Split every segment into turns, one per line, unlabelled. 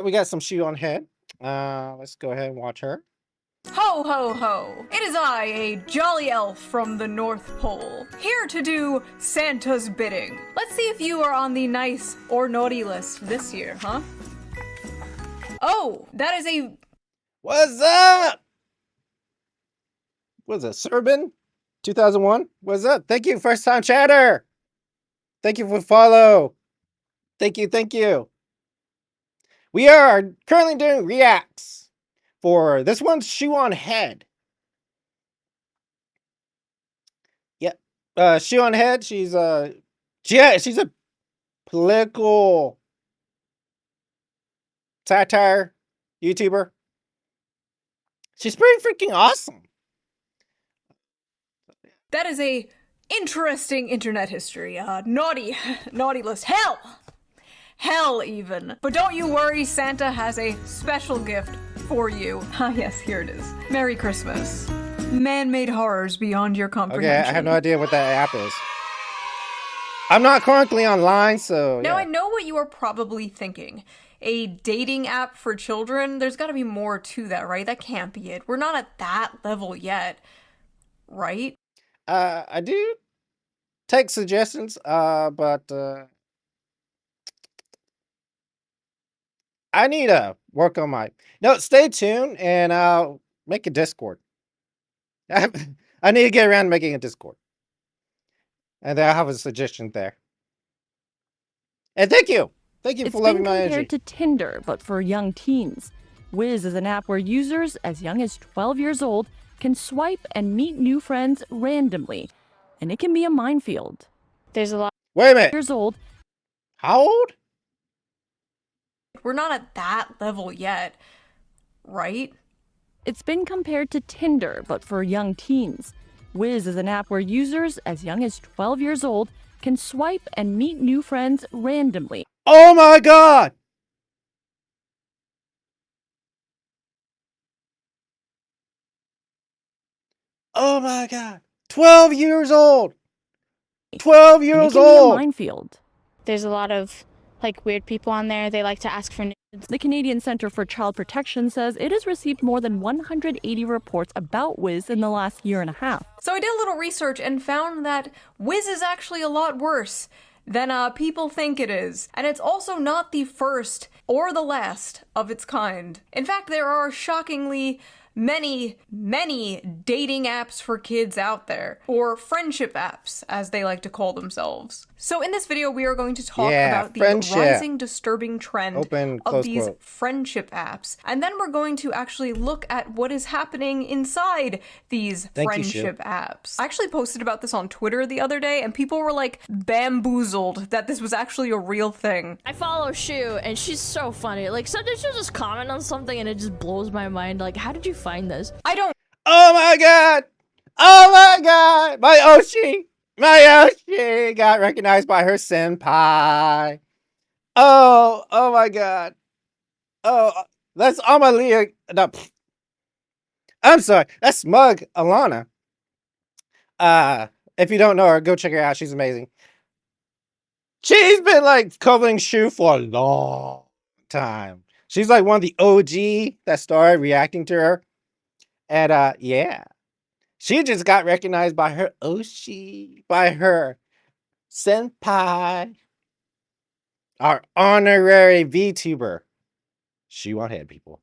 we got some Shoeonhead. Let's go ahead and watch her.
Ho ho ho! It is I, a jolly elf from the North Pole, here to do Santa's bidding. Let's see if you are on the nice or naughty list this year, huh? Oh, that is a...
What's up? What is it, Serban? 2001? What's up? Thank you, first time chatter. Thank you for follow. Thank you. We are currently doing reacts for this one's Shoeonhead. Yep. Shoeonhead, she's a political satire YouTuber. She's pretty freaking awesome.
That is a interesting internet history. Naughty list. Hell even. But don't you worry, Santa has a special gift for you. Ah yes, here it is. Merry Christmas. Man-made horrors beyond your comprehension.
Okay, I have no idea what that app is. I'm not currently online, so
Now
yeah.
I know what you are probably thinking. A dating app for children? There's gotta be more to that, right? That can't be it. We're not at that level yet, right?
I do take suggestions, but I need to work on my... No, stay tuned and I'll make a Discord. I need to get around to making a Discord. And then I'll have a suggestion there. And thank you! Thank you for loving my energy.
It's been compared to Tinder, but for young teens. Wiz is an app where users as young as 12 years old can swipe and meet new friends randomly. And it can be a minefield. There's a lot
Wait a minute!
years old.
How old?
We're not at that level yet, right?
It's been compared to Tinder, but for young teens. Wiz is an app where users as young as 12 years old can swipe and meet new friends randomly.
Oh my god! Oh my god! 12 years old! 12
And it
years
can be a
old!
minefield.
There's a lot of weird people on there. They like to ask for nudes.
The Canadian Centre for Child Protection says it has received more than 180 reports about Wiz in the last year and a half.
So I did a little research and found that Wiz is actually a lot worse than people think it is. And it's also not the first or the last of its kind. In fact, there are shockingly many dating apps for kids out there, or friendship apps, as they like to call themselves. So in this video, we are going to talk about the rising disturbing trend of these friendship apps. And then we're going to actually look at what is happening inside these friendship apps. I actually posted about this on Twitter the other day, and people were like bamboozled that this was actually a real thing.
I follow Shu, and she's so funny. Like, sometimes she'll just comment on something, and it just blows my mind. Like, how did you find this?
I don't...
Oh my god! Oh my god! My Oshi got recognized by her senpai. Oh my god. Oh, that's Amalia. No, I'm sorry. That's Smug Alana. If you don't know her, go check her out. She's amazing. She's been like covering Shu for a long time. She's like one of the OG that started reacting to her. And yeah. She just got recognized by her Oshi, by her senpai, our honorary VTuber. Shoeonhead, people.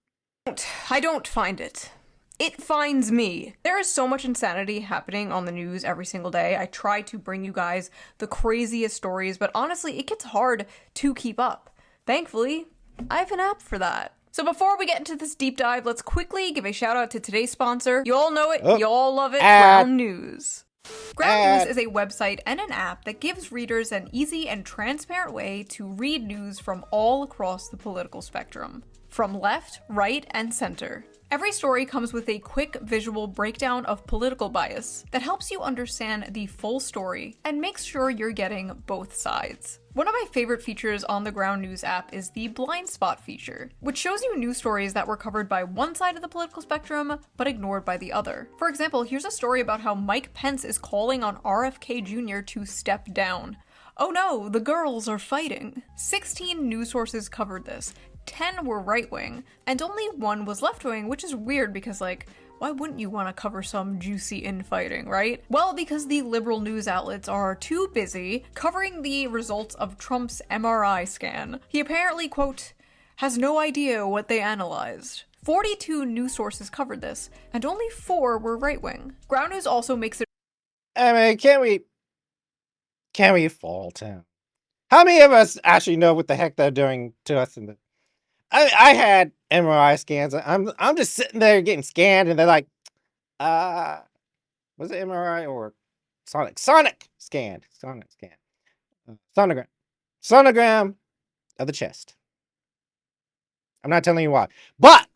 I don't find it. It finds me. There is so much insanity happening on the news every single day. I try to bring you guys the craziest stories, but honestly, it gets hard to keep up. Thankfully, I have an app for that. So before we get into this deep dive, let's quickly give a shout out to today's sponsor. You all know it, you all love it, Ground News. Ground News is a website and an app that gives readers an easy and transparent way to read news from all across the political spectrum, from left, right, and center. Every story comes with a quick visual breakdown of political bias that helps you understand the full story and makes sure you're getting both sides. One of my favorite features on the Ground News app is the blind spot feature, which shows you news stories that were covered by one side of the political spectrum but ignored by the other. For example, here's a story about how Mike Pence is calling on RFK Jr. to step down. Oh no, the girls are fighting. 16 news sources covered this. 10 were right-wing, and only 1 was left-wing, which is weird because, like, why wouldn't you want to cover some juicy infighting, right? Well, because the liberal news outlets are too busy covering the results of Trump's MRI scan. He apparently, quote, has no idea what they analyzed. 42 news sources covered this, and only 4 were right-wing. Ground News also makes it—
I mean, can we fault him? How many of us actually know what the heck they're doing to us in the... I had MRI scans. I'm just sitting there getting scanned, and they're like, was it MRI or Sonic scan, sonogram of the chest. I'm not telling you why, but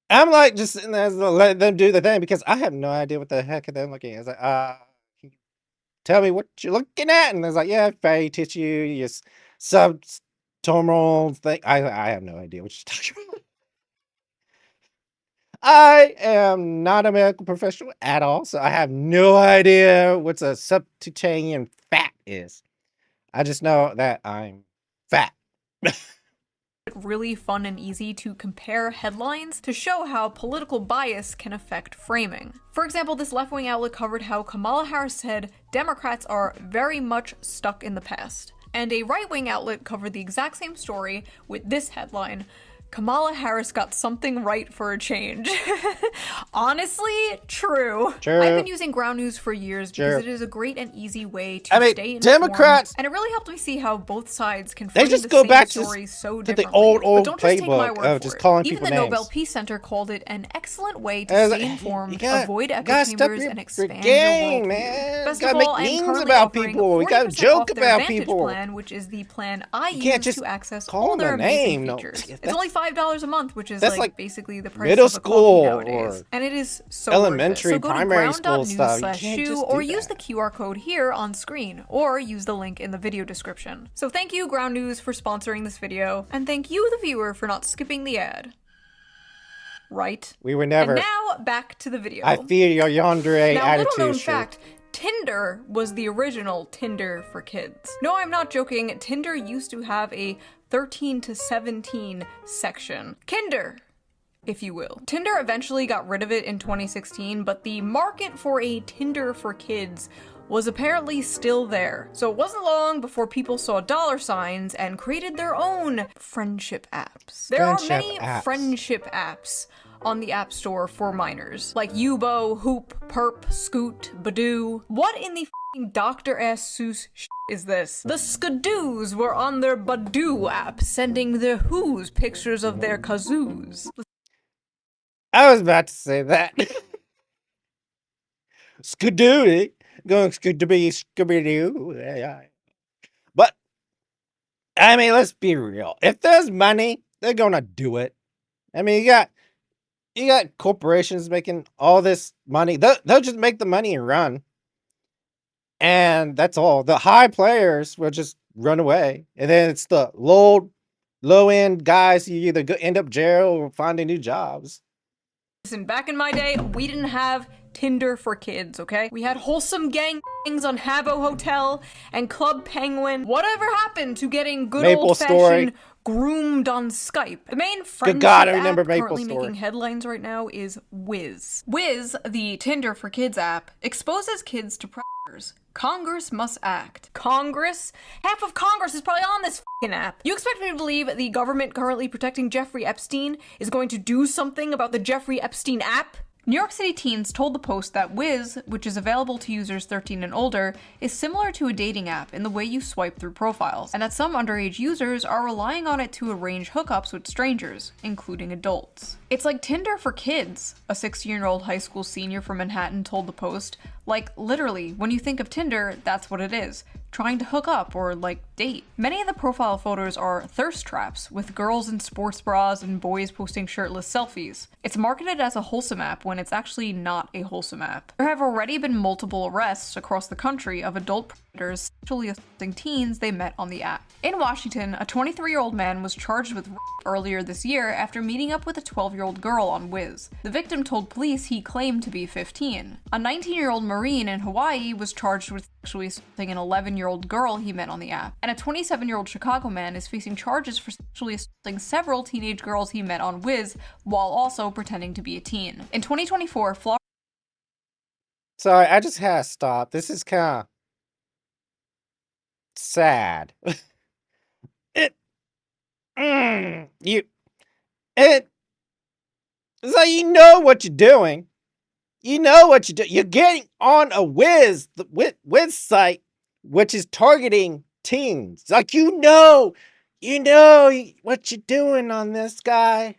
I'm like just sitting there letting them do the thing because I have no idea what the heck they're looking at. It's like, can you tell me what you're looking at? And it's like, yeah, fatty tissue, your subtomal thing. I have no idea what you're talking about. I am not a medical professional at all, so I have no idea what a subcutaneous fat is. I just know that I'm fat.
really fun and easy to compare headlines to show how political bias can affect framing. For example, this left-wing outlet covered how Kamala Harris said Democrats are very much stuck in the past. And a right-wing outlet covered the exact same story with this headline: Kamala Harris got something right for a change. Honestly, true.
Sure.
I've been using Ground News for years because it is a great and easy way to stay informed.
Democrats,
and it really helped me see how both sides can
they
frame
just
the
go
same
back
stories so
to
differently.
the old
But don't just take my
playbook
word
of
for
just
it.
calling
Even
people
the
names.
Nobel Peace Center called it an excellent way to stay informed, avoid echo chambers, and expand your worldview.
Man.
Best
Gotta
of all,
make
I'm
memes
currently
about
offering
people. We gotta
40%
joke
off their
about
Vantage
people.
plan, which is the plan I
You can't
use
just
to access
call
all their
them a
amazing
name.
features.
No,
It's only $5 a month, which is
that's like
basically the price
middle
of a coffee
school
nowadays.
or
And it is so
elementary,
worth it. So go to
primary school stuff. You can't
ground.news/shoe
just
or
do
use the
that.
QR code here on screen, or use the link in the video description. So thank you, Ground News, for sponsoring this video, and thank you, the viewer, for not skipping the ad. Right?
We were never.
And now, back to the video.
I feel your yandere
Now,
attitude.
little known
Shu.
fact, Tinder was the original Tinder for kids. No, I'm not joking. Tinder used to have a 13 to 17 section. Kinder, if you will. Tinder eventually got rid of it in 2016, but the market for a Tinder for kids was apparently still there. So it wasn't long before people saw dollar signs and created their own friendship apps. There are many friendship apps on the App Store for minors, like Yubo, Hoop, Perp, Scoot, Badoo. What in the f***ing Dr. S. Seuss is this? The Skadoos were on their Badoo app, sending their who's pictures of their kazoos.
I was about to say that. Skadoo, going Scooby-Doo. But, I mean, let's be real. If there's money, they're gonna do it. I mean, you got corporations making all this money. They'll just make the money and run. And that's all. The high players will just run away. And then it's the low-end guys who either end up jail or finding new jobs.
Listen, back in my day, we didn't have Tinder for kids, okay? We had wholesome gangs on Habbo Hotel and Club Penguin. Whatever happened to getting good old-fashioned groomed on Skype? The main friendship app currently making headlines right now is Wiz. Wiz, the Tinder for kids app, exposes kids to predators. Congress must act. Congress? Half of Congress is probably on this f***ing app. You expect me to believe the government currently protecting Jeffrey Epstein is going to do something about the Jeffrey Epstein app? New York City teens told the Post that Wiz, which is available to users 13 and older, is similar to a dating app in the way you swipe through profiles, and that some underage users are relying on it to arrange hookups with strangers, including adults. It's like Tinder for kids, a 16-year-old high school senior from Manhattan told the Post. Like, literally, when you think of Tinder, that's what it is. Trying to hook up or, date. Many of the profile photos are thirst traps, with girls in sports bras and boys posting shirtless selfies. It's marketed as a wholesome app when it's actually not a wholesome app. There have already been multiple arrests across the country of adult predators sexually assaulting teens they met on the app. In Washington, a 23-year-old man was charged with rape earlier this year after meeting up with a 12-year-old girl on Wiz. The victim told police he claimed to be 15. A 19-year-old Marine in Hawaii was charged with sexually assaulting an 11-year-old girl he met on the app. And a 27-year-old Chicago man is facing charges for sexually assaulting several teenage girls he met on Wiz while also pretending to be a teen. In 2024, Florida.
Sorry, I just had to stop. This is kind of sad. it, you, it, it's like you know what you're doing. You know what you do. You're getting on a Wiz site, which is targeting teens. Like you know what you're doing on this guy.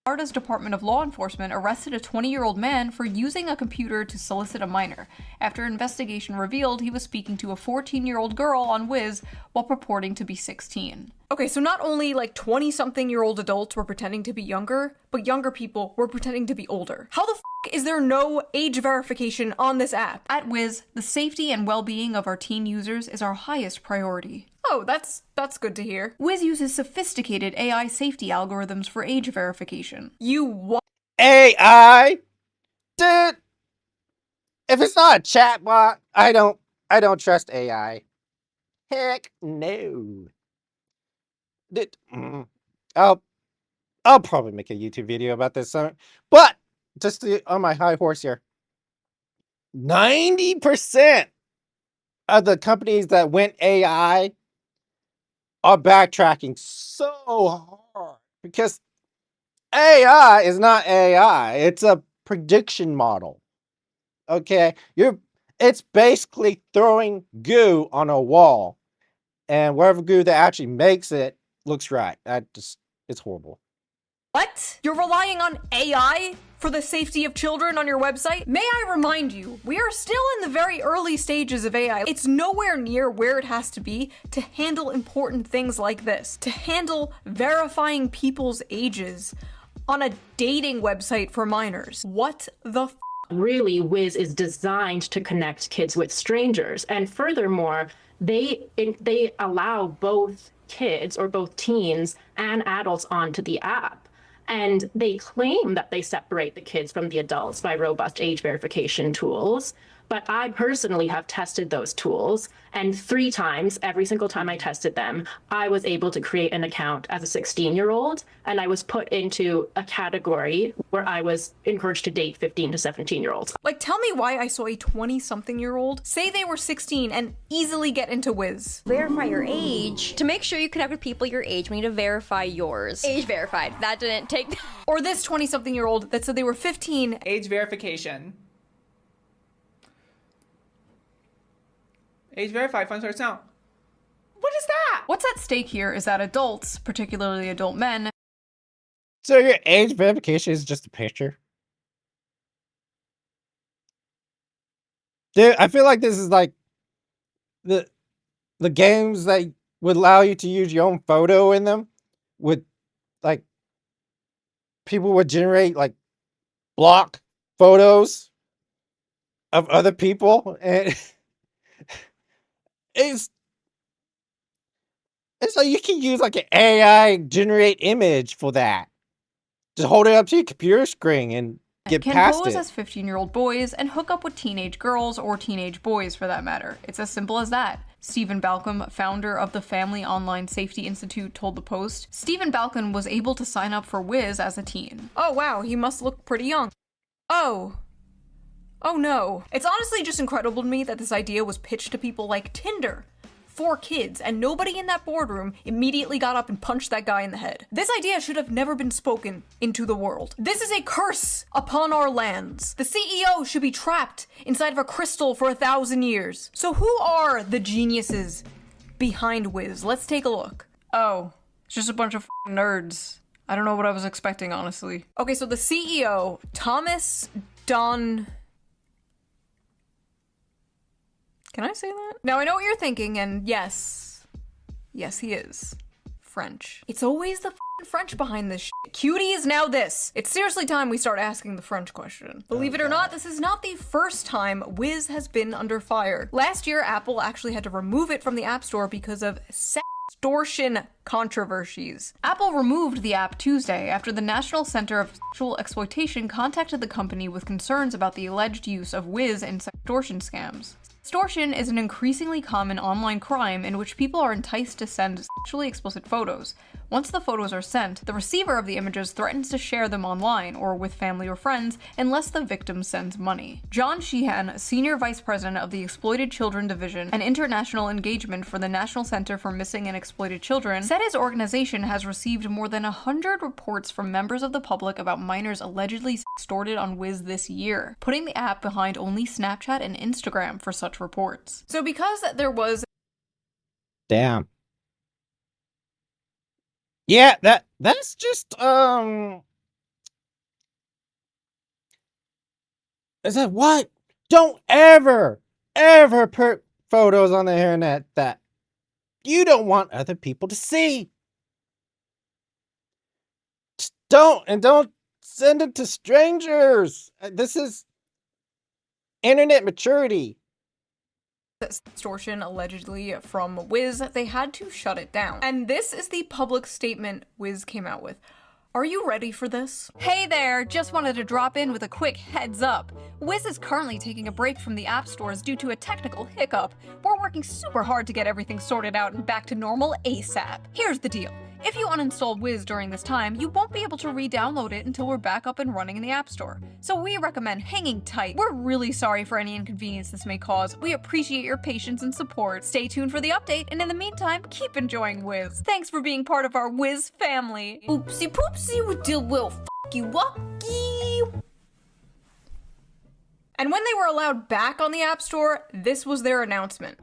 Florida's Department of Law Enforcement arrested a 20-year-old man for using a computer to solicit a minor, after investigation revealed he was speaking to a 14-year-old girl on Wiz while purporting to be 16. Okay, so not only like 20-something-year-old adults were pretending to be younger, but younger people were pretending to be older. How the f*** is there no age verification on this app? At Wiz, the safety and well-being of our teen users is our highest priority. Oh, that's good to hear. Wiz uses sophisticated AI safety algorithms for age verification. You what?
AI? Dude, if it's not a chatbot, I don't trust AI. Heck no. Dude, I'll probably make a YouTube video about this. But just on my high horse here, 90% of the companies that went AI are backtracking so hard because AI is not AI. It's a prediction model. Okay, it's basically throwing goo on a wall, and whatever goo that actually makes it looks right. It's horrible.
What? You're relying on AI for the safety of children on your website? May I remind you, we are still in the very early stages of AI. It's nowhere near where it has to be to handle important things like this, to handle verifying people's ages on a dating website for minors. What the f?
Really, Wiz is designed to connect kids with strangers. And furthermore, they allow both kids or both teens and adults onto the app. And they claim that they separate the kids from the adults by robust age verification tools. But I personally have tested those tools, and 3 times, every single time I tested them, I was able to create an account as a 16-year-old, and I was put into a category where I was encouraged to date 15 to 17-year-olds.
Like, tell me why I saw a 20-something-year-old say they were 16 and easily get into Wiz.
Verify your age. To make sure you connect with people your age, we need to verify yours. Age verified. That didn't take...
Or this 20-something-year-old that said they were 15.
Age verification. Age verified, 分手相. What is that?
What's at stake here is that adults, particularly adult men.
So your age verification is just a picture? Dude, I feel like this is like the games that would allow you to use your own photo in them would, like, people would generate like block photos of other people, and it's like you can use like an AI generate image for that. Just hold it up to your computer screen and get past
Can
it.
pose as 15-year-old boys and hook up with teenage girls or teenage boys for that matter. It's as simple as that. Stephen Balcom, founder of the Family Online Safety Institute, told the Post. Stephen Balcom was able to sign up for Wiz as a teen. Oh wow, he must look pretty young. Oh no. It's honestly just incredible to me that this idea was pitched to people like Tinder for kids, and nobody in that boardroom immediately got up and punched that guy in the head. This idea should have never been spoken into the world. This is a curse upon our lands. The CEO should be trapped inside of a crystal for 1,000 years. So who are the geniuses behind Wiz? Let's take a look. Oh, it's just a bunch of nerds. I don't know what I was expecting, honestly. Okay, so the CEO, Thomas Don... Can I say that? Now I know what you're thinking, and yes, he is French. It's always the French behind this shit. Cutie is now this. It's seriously time we start asking the French question. Believe it or not, this is not the first time Wiz has been under fire. Last year, Apple actually had to remove it from the App Store because of extortion controversies. Apple removed the app Tuesday after the National Center of Sexual Exploitation contacted the company with concerns about the alleged use of Wiz in extortion scams. Extortion is an increasingly common online crime in which people are enticed to send sexually explicit photos. Once the photos are sent, the receiver of the images threatens to share them online or with family or friends unless the victim sends money. John Sheehan, Senior Vice President of the Exploited Children Division and International Engagement for the National Center for Missing and Exploited Children, said his organization has received more than 100 reports from members of the public about minors allegedly extorted on Wiz this year, putting the app behind only Snapchat and Instagram for such reports. So because there was
Damn. Yeah, that's just is that what? Don't ever put photos on the internet that you don't want other people to see. Just don't send it to strangers. This is internet maturity.
Extortion allegedly from Wiz, they had to shut it down. And this is the public statement Wiz came out with. Are you ready for this? Hey there, just wanted to drop in with a quick heads up. Wiz is currently taking a break from the app stores due to a technical hiccup. We're working super hard to get everything sorted out and back to normal ASAP. Here's the deal. If you uninstall Wiz during this time, you won't be able to re-download it until we're back up and running in the App Store. So we recommend hanging tight. We're really sorry for any inconvenience this may cause. We appreciate your patience and support. Stay tuned for the update, and in the meantime, keep enjoying Wiz. Thanks for being part of our Wiz family. Oopsie poopsie, we did well, f***y wucky. And when they were allowed back on the App Store, this was their announcement.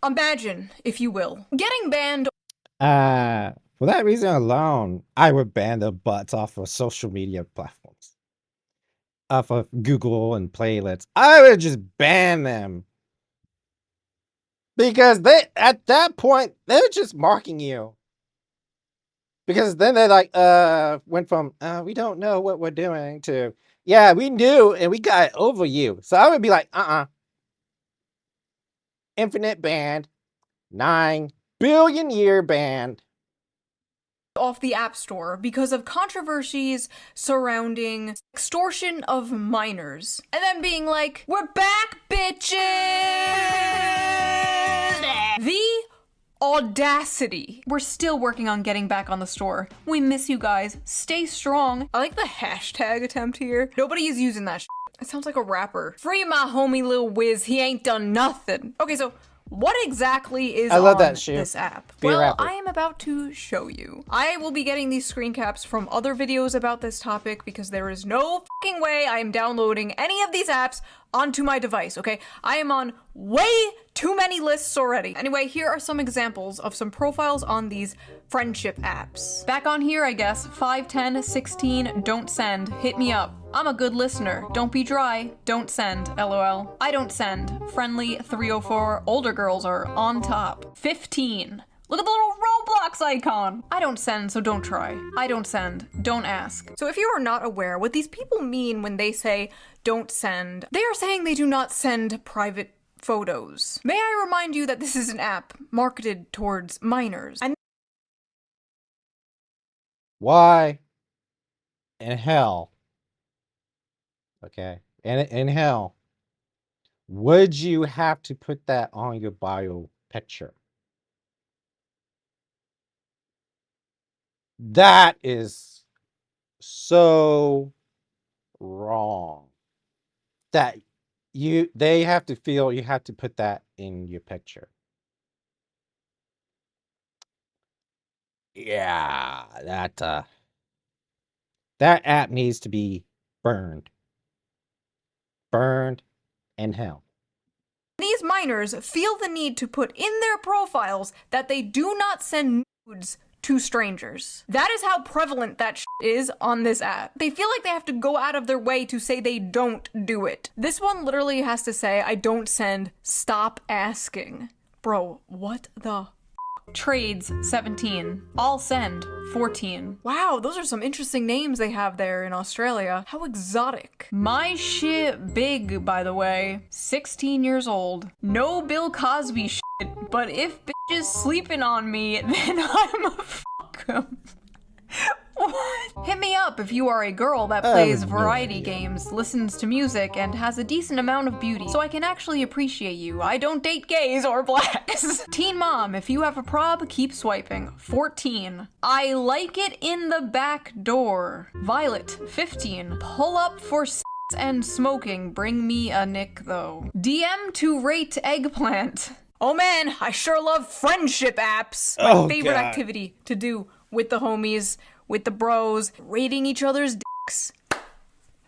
Imagine, if you will, getting banned.
For that reason alone, I would ban the butts off of social media platforms. Off of Google and playlists. I would just ban them. Because they, at that point, they're just marking you. Because then they like, went from, we don't know what we're doing to, yeah, we knew and we got over you. So I would be like, infinite banned, 9 billion year banned.
Off the App Store because of controversies surrounding extortion of minors. And then being like, we're back, bitches! The audacity. We're still working on getting back on the store. We miss you guys. Stay strong. I like the hashtag attempt here. Nobody is using that shit. It sounds like a rapper. Free my homie Lil Wiz. He ain't done nothing. Okay, so what exactly is on this app? Well, I am about to show you. I will be getting these screen caps from other videos about this topic because there is no fucking way I am downloading any of these apps onto my device, okay? I am on way too many lists already. Anyway, here are some examples of some profiles on these friendship apps. Back on here, I guess, 5, 10, 16, don't send, hit me up. I'm a good listener. Don't be dry. Don't send. LOL. I don't send. Friendly 304. Older girls are on top. 15. Look at the little Roblox icon. I don't send, so don't try. I don't send. Don't ask. So if you are not aware what these people mean when they say don't send, they are saying they do not send private photos. May I remind you that this is an app marketed towards minors. And
why in hell? Okay. And in hell, would you have to put that on your bio picture? That is so wrong. That they have to feel you have to put that in your picture. Yeah, that app needs to be burned. Burned in hell.
These minors feel the need to put in their profiles that they do not send nudes to strangers. That is how prevalent that is on this app. They feel like they have to go out of their way to say they don't do it. This one literally has to say, I don't send, stop asking. Bro, what the Trades, 17. I'll send, 14. Wow, those are some interesting names they have there in Australia. How exotic. My shit big, by the way. 16 years old. No Bill Cosby shit, but if bitches sleeping on me, then I'm a fuck 'em. What? Hit me up if you are a girl that plays variety games, listens to music, and has a decent amount of beauty, so I can actually appreciate you. I don't date gays or blacks. Teen mom, if you have a prob, keep swiping. 14. I like it in the back door. Violet, 15. Pull up for and smoking. Bring me a nick though. DM to rate eggplant. Oh man, I sure love friendship apps. My favorite activity to do with the homies, with the bros, rating each other's dicks.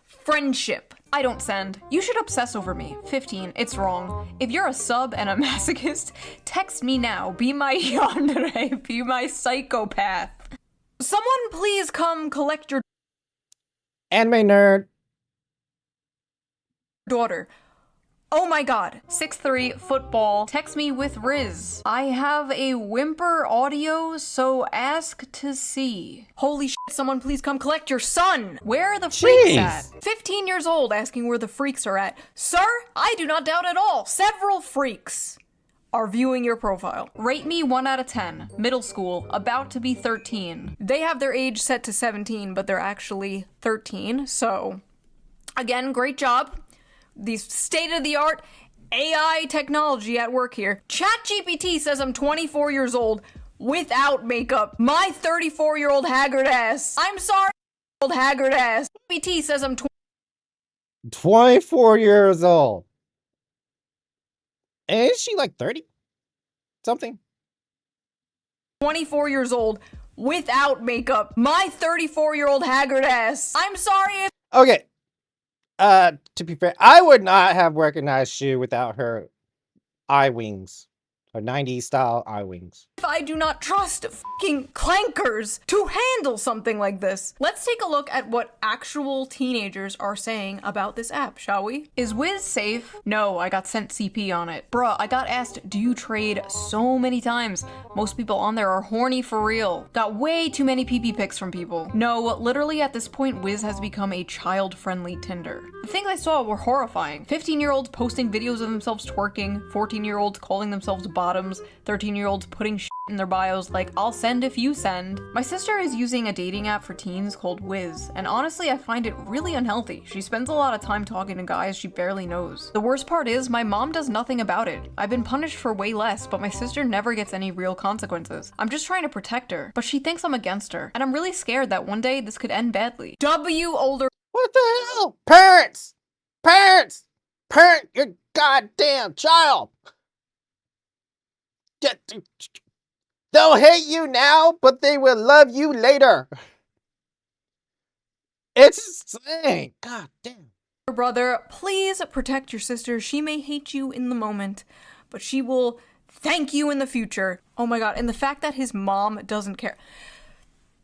Friendship. I don't send. You should obsess over me. 15. It's wrong. If you're a sub and a masochist, text me now. Be my yandere. Be my psychopath. Someone please come collect your
Anime nerd.
daughter. Oh my god. 6'3", football. Text me with Riz. I have a whimper audio, so ask to see. Holy shit, someone please come collect your son! Where are the freaks at? 15 years old asking where the freaks are at. Sir, I do not doubt at all. Several freaks are viewing your profile. Rate me 1 out of 10. Middle school, about to be 13. They have their age set to 17, but they're actually 13, so again, great job. The state-of-the-art AI technology at work here. ChatGPT says I'm 24 years old without makeup. My 34-year-old haggard ass. I'm sorry, old haggard ass. GPT says I'm
24 years old. And is she like 30? Something?
24 years old without makeup. My 34-year-old haggard ass. I'm sorry if—
Okay. To be fair, I would not have recognized Shu without her eye wings. Her 90s style eye wings.
if I do not trust fucking clankers to handle something like this. Let's take a look at what actual teenagers are saying about this app, shall we? Is Wiz safe? No, I got sent CP on it. Bruh, I got asked, do you trade so many times? Most people on there are horny for real. Got way too many PP pics from people. No, literally at this point, Wiz has become a child-friendly Tinder. The things I saw were horrifying. 15-year-olds posting videos of themselves twerking, 14-year-olds calling themselves bottoms, 13-year-olds putting shit in their bios like, I'll send if you send. My sister is using a dating app for teens called Wiz, and honestly I find it really unhealthy. She spends a lot of time talking to guys she barely knows. The worst part is, my mom does nothing about it. I've been punished for way less, but my sister never gets any real consequences. I'm just trying to protect her, but she thinks I'm against her, and I'm really scared that one day this could end badly. Older—
What the hell? Parents! Parents! Parent your goddamn child! They'll hate you now, but they will love you later. It's insane. God damn.
brother, please protect your sister. She may hate you in the moment, but she will thank you in the future. Oh my god, and the fact that his mom doesn't care.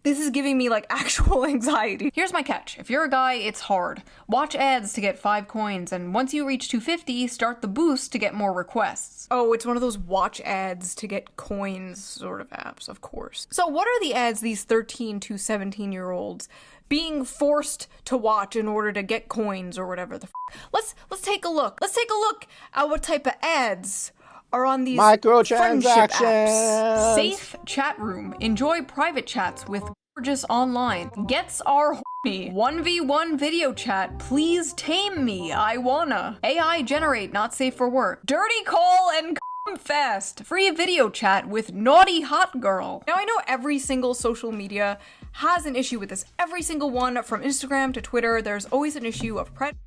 This is giving me, like, actual anxiety. Here's my catch. If you're a guy, it's hard. Watch ads to get 5 coins, and once you reach 250, start the boost to get more requests. Oh, it's one of those watch ads to get coins sort of apps, of course. So what are the ads these 13 to 17-year-olds being forced to watch in order to get coins or whatever the Let's take a look. Let's take a look at what type of ads are on these friendship apps. Safe chat room. Enjoy private chats with gorgeous online. Gets our horny. 1v1 video chat. Please tame me. I wanna. AI generate. Not safe for work. Dirty call and come fast. Free video chat with naughty hot girl. Now I know every single social media has an issue with this. Every single one, from Instagram to Twitter, there's always an issue of predators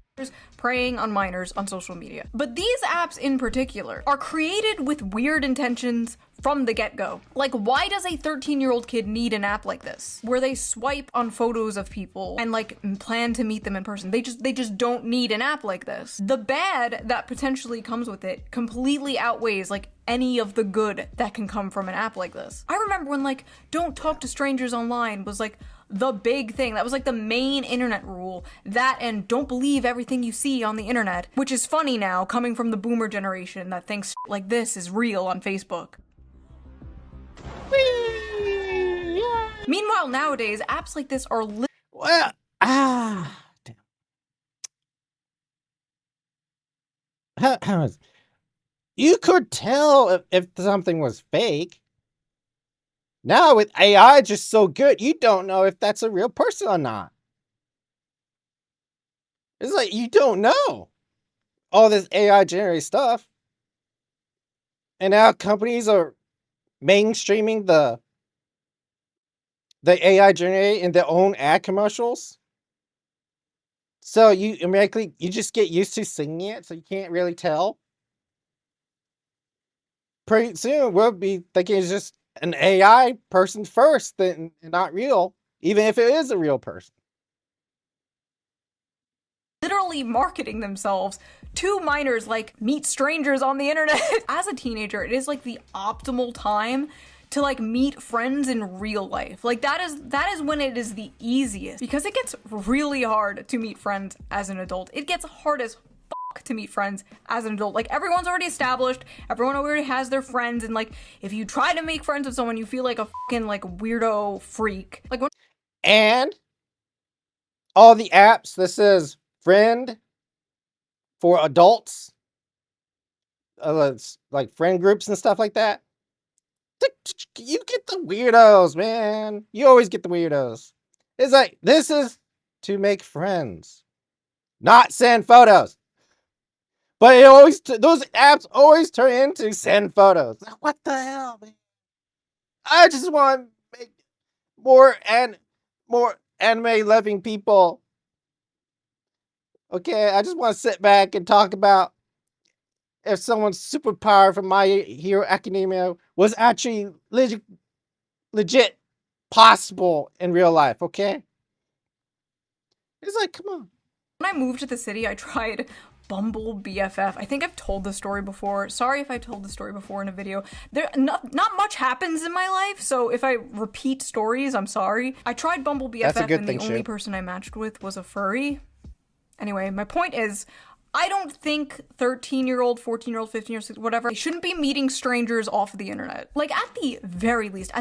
preying on minors on social media. But these apps in particular are created with weird intentions from the get-go. Like, why does a 13-year-old kid need an app like this, where they swipe on photos of people and, like, plan to meet them in person? They just don't need an app like this. The bad that potentially comes with it completely outweighs, like, any of the good that can come from an app like this. I remember when, like, don't talk to strangers online was, like, the big thing. That was like the main internet rule. That and don't believe everything you see on the internet, which is funny now coming from the boomer generation that thinks like this is real on Facebook.
Whee! Yeah.
Meanwhile, nowadays, apps like this are
Well, damn. You could tell if something was fake. Now with AI just so good, you don't know if that's a real person or not. It's like you don't know all this AI generated stuff. And now companies are mainstreaming the AI generated in their own ad commercials. So you automatically you just get used to singing it, so you can't really tell. Pretty soon we'll be thinking it's just an AI person first, then not real, even if it is a real person.
literally marketing themselves to minors like meet strangers on the internet. As a teenager, it is like the optimal time to like meet friends in real life. Like that is when it is the easiest, because it gets really hard to meet friends as an adult. It gets hard as fuck to meet friends as an adult. Like everyone's already established, everyone already has their friends, and like if you try to make friends with someone, you feel like a fucking like weirdo freak. Like when
And all the apps that says friend for adults, it's like friend groups and stuff like that. You get the weirdos, man. You always get the weirdos. It's like, this is to make friends, not send photos. But it always, those apps always turn into send photos. What the hell, man? I just want to make more anime loving people. Okay, I just want to sit back and talk about if someone's superpower from My Hero Academia was actually legit possible in real life, okay? It's like, come on.
I moved to the city, I tried Bumble BFF. I think I've told the story before. Sorry if I told the story before in a video. There not much happens in my life, so if I repeat stories, I'm sorry. I tried Bumble BFF and the only person I matched with was a furry. Anyway, my point is, I don't think 13-year-old, 14-year-old, 15-year-old, whatever, they shouldn't be meeting strangers off of the internet. Like, at the very least,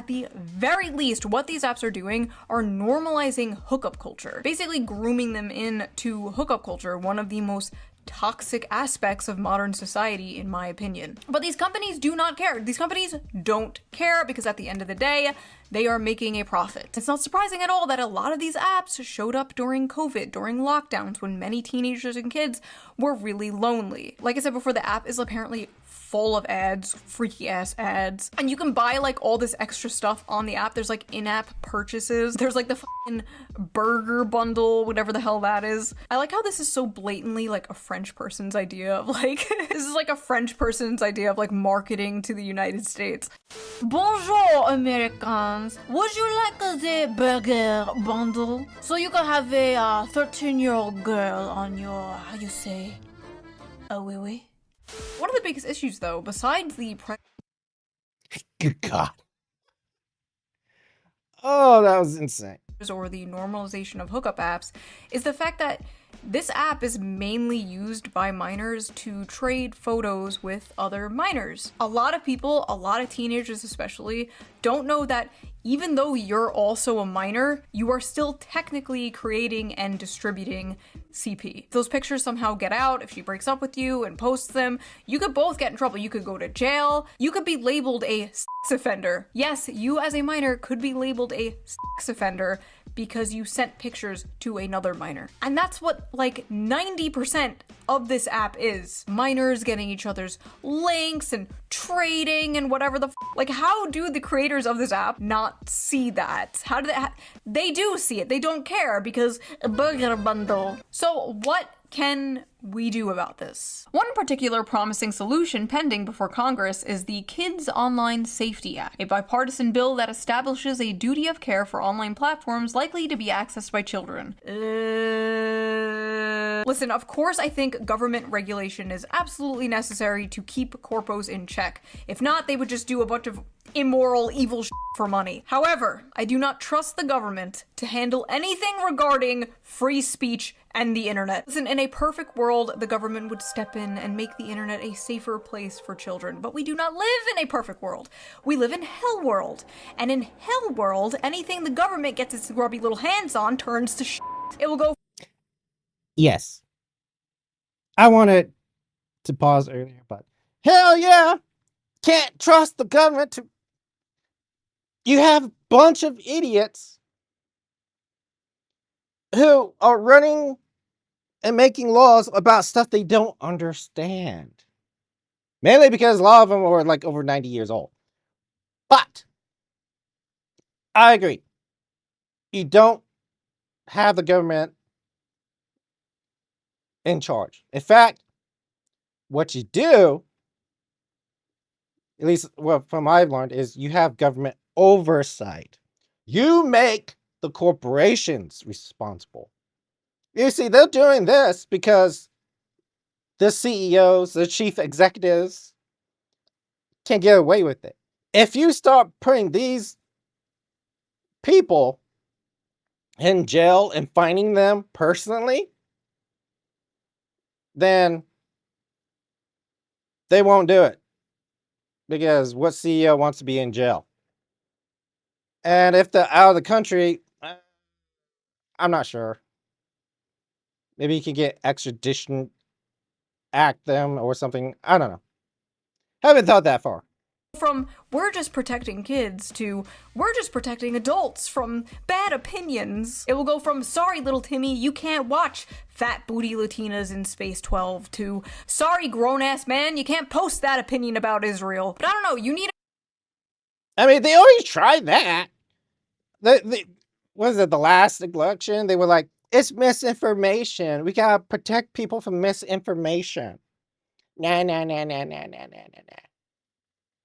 what these apps are doing are normalizing hookup culture. Basically grooming them into hookup culture, one of the most toxic aspects of modern society, in my opinion. But these companies do not care. These companies don't care because at the end of the day, they are making a profit. It's not surprising at all that a lot of these apps showed up during COVID, during lockdowns, when many teenagers and kids were really lonely. Like I said before, the app is apparently full of ads, freaky ass ads, and you can buy like all this extra stuff on the app. There's like in-app purchases. There's like the fucking burger bundle, whatever the hell that is. I like how this is so blatantly like a French person's idea of like, this is like a French person's idea of like marketing to the United States. Bonjour, Americans. Would you like the burger bundle? So you can have a 13-year-old girl on your, how you say, oui oui? One of the biggest issues, though, besides the
Good God. Oh, that was insane.
Or the normalization of hookup apps, is the fact that this app is mainly used by minors to trade photos with other minors. A lot of people, a lot of teenagers especially, don't know that even though you're also a minor, you are still technically creating and distributing CP. If those pictures somehow get out, if she breaks up with you and posts them, you could both get in trouble. You could go to jail. You could be labeled a sex offender. Yes, you as a minor could be labeled a sex offender because you sent pictures to another minor. And that's what like 90% of this app is. Minors getting each other's links and trading and whatever the like, how do the creators of this app not see that? How do they do see it. They don't care because a burger bundle. So what can we do about this? One particular promising solution pending before Congress is the Kids Online Safety Act, a bipartisan bill that establishes a duty of care for online platforms likely to be accessed by children. Listen, of course I think government regulation is absolutely necessary to keep corpos in check. If not, they would just do a bunch of immoral, evil shit for money. However, I do not trust the government to handle anything regarding free speech and the internet. Listen, in a perfect world, the government would step in and make the internet a safer place for children, but we do not live in a perfect world. We live in hell world, and in hell world, anything the government gets its grubby little hands on turns to shit. It will go.
Yes. I wanted to pause earlier, but hell yeah! Can't trust the government to. You have a bunch of idiots who are running and making laws about stuff they don't understand. Mainly because a lot of them are like over 90 years old. But I agree. You don't have the government in charge. In fact, what you do, at least from what I've learned, is you have government oversight. You make the corporations responsible. You see, they're doing this because the CEOs, the chief executives, can get away with it. If you start putting these people in jail and fining them personally, then they won't do it. Because what CEO wants to be in jail? And if they're out of the country, I'm not sure. Maybe you can get extradition, act them or something. I don't know. Haven't thought that far.
From we're just protecting kids to we're just protecting adults from bad opinions. It will go from sorry little Timmy, you can't watch fat booty Latinas in Space 12 to sorry grown ass man, you can't post that opinion about Israel. But I don't know, you need.
I mean, they already tried that. Was it the last election? They were like, it's misinformation. We gotta protect people from misinformation. Nah.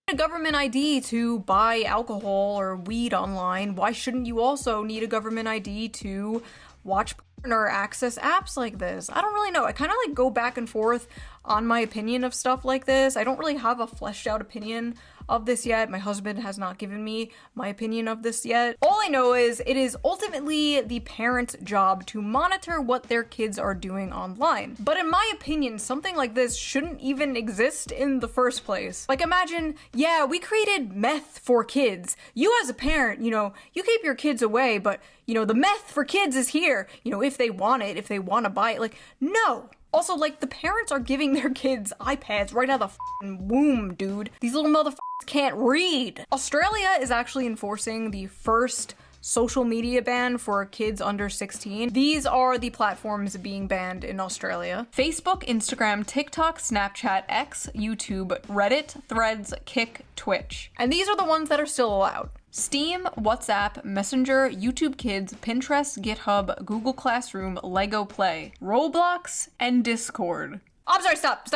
A government ID to buy alcohol or weed online. Why shouldn't you also need a government ID to watch porn or access apps like this? I don't really know. I kind of like go back and forth on my opinion of stuff like this. I don't really have a fleshed out opinion of this yet. My husband has not given me my opinion of this yet. All I know is it is ultimately the parent's job to monitor what their kids are doing online. But in my opinion, something like this shouldn't even exist in the first place. Like imagine, yeah, we created meth for kids. You as a parent, you keep your kids away, but the meth for kids is here. If they want it, if they want to buy it, like, no. Also, like, the parents are giving their kids iPads right out of the f***ing womb, dude. These little motherfuckers can't read. Australia is actually enforcing the first social media ban for kids under 16. These are the platforms being banned in Australia: Facebook, Instagram, TikTok, Snapchat, X, YouTube, Reddit, Threads, Kick, Twitch. And these are the ones that are still allowed: Steam, WhatsApp, Messenger, YouTube Kids, Pinterest, GitHub, Google Classroom, Lego Play, Roblox, and Discord. I'm sorry, stop.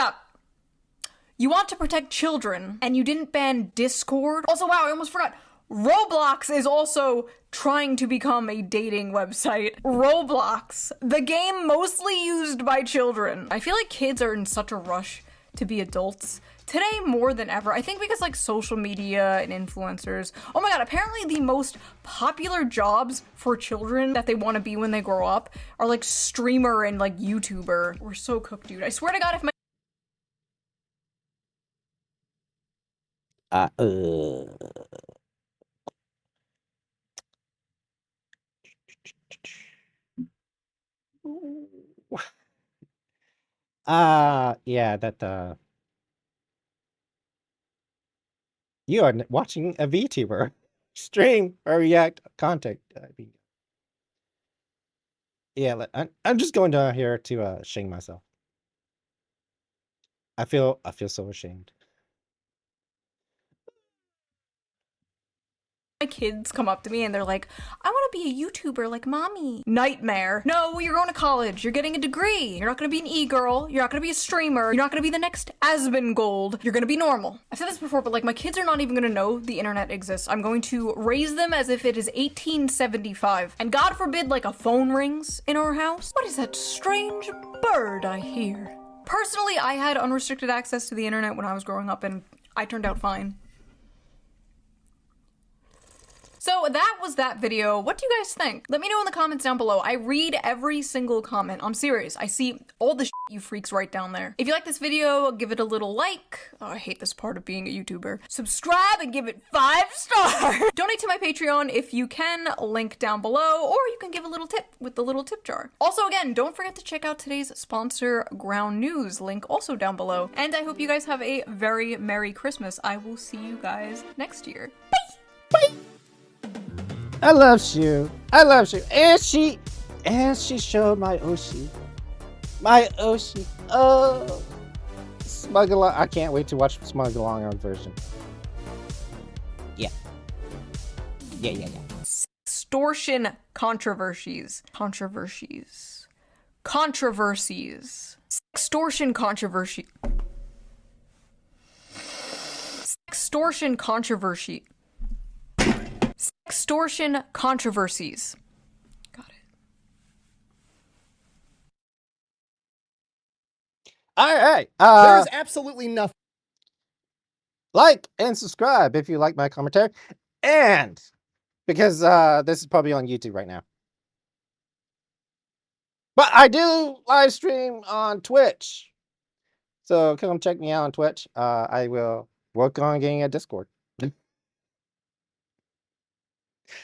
You want to protect children, and you didn't ban Discord? Also, wow, I almost forgot. Roblox is also trying to become a dating website. Roblox, the game mostly used by children. I feel like kids are in such a rush to be adults today more than ever. I think because like social media and influencers. Oh my god, apparently the most popular jobs for children that they want to be when they grow up are like streamer and like YouTuber. We're so cooked, dude. I swear to god, if my
yeah, that you are watching a VTuber stream or react content. Yeah, I'm just going down here to shame myself. I feel so ashamed.
kids come up to me and they're like, I want to be a YouTuber like mommy. Nightmare. No, you're going to college. You're getting a degree. You're not going to be an e-girl. You're not going to be a streamer. You're not going to be the next Asmongold. You're going to be normal. I've said this before, but like my kids are not even going to know the internet exists. I'm going to raise them as if it is 1875. And God forbid like a phone rings in our house. What is that strange bird I hear? Personally, I had unrestricted access to the internet when I was growing up and I turned out fine. So that was that video. What do you guys think? Let me know in the comments down below. I read every single comment. I'm serious. I see all the shit you freaks write down there. If you like this video, give it a little like. Oh, I hate this part of being a YouTuber. Subscribe and give it 5 stars. Donate to my Patreon if you can, link down below, or you can give a little tip with the little tip jar. Also, again, don't forget to check out today's sponsor, Ground News, link also down below. And I hope you guys have a very Merry Christmas. I will see you guys next year. Bye! Bye!
I love Shu. I love Shu. And she showed my Oshi. My Oshi. Oh. Smug Along. I can't wait to watch Smug Along on version. Yeah. Yeah.
Extortion controversies. Controversies. Extortion controversy. Extortion controversy. Extortion controversies. Got it.
All right.
There's absolutely nothing.
Like and subscribe if you like my commentary. And because this is probably on YouTube right now. But I do live stream on Twitch. So come check me out on Twitch. I will work on getting a Discord.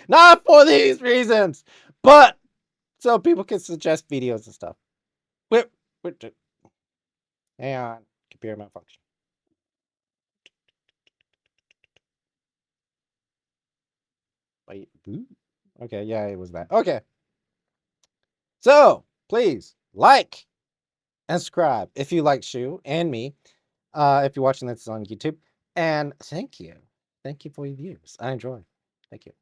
Not for these reasons, but so people can suggest videos and stuff. Hang on, computer malfunction. Wait, okay, yeah, it was that. Okay. So please like and subscribe if you like Shu and me. If you're watching this on YouTube. And thank you. Thank you for your views. I enjoy. Thank you.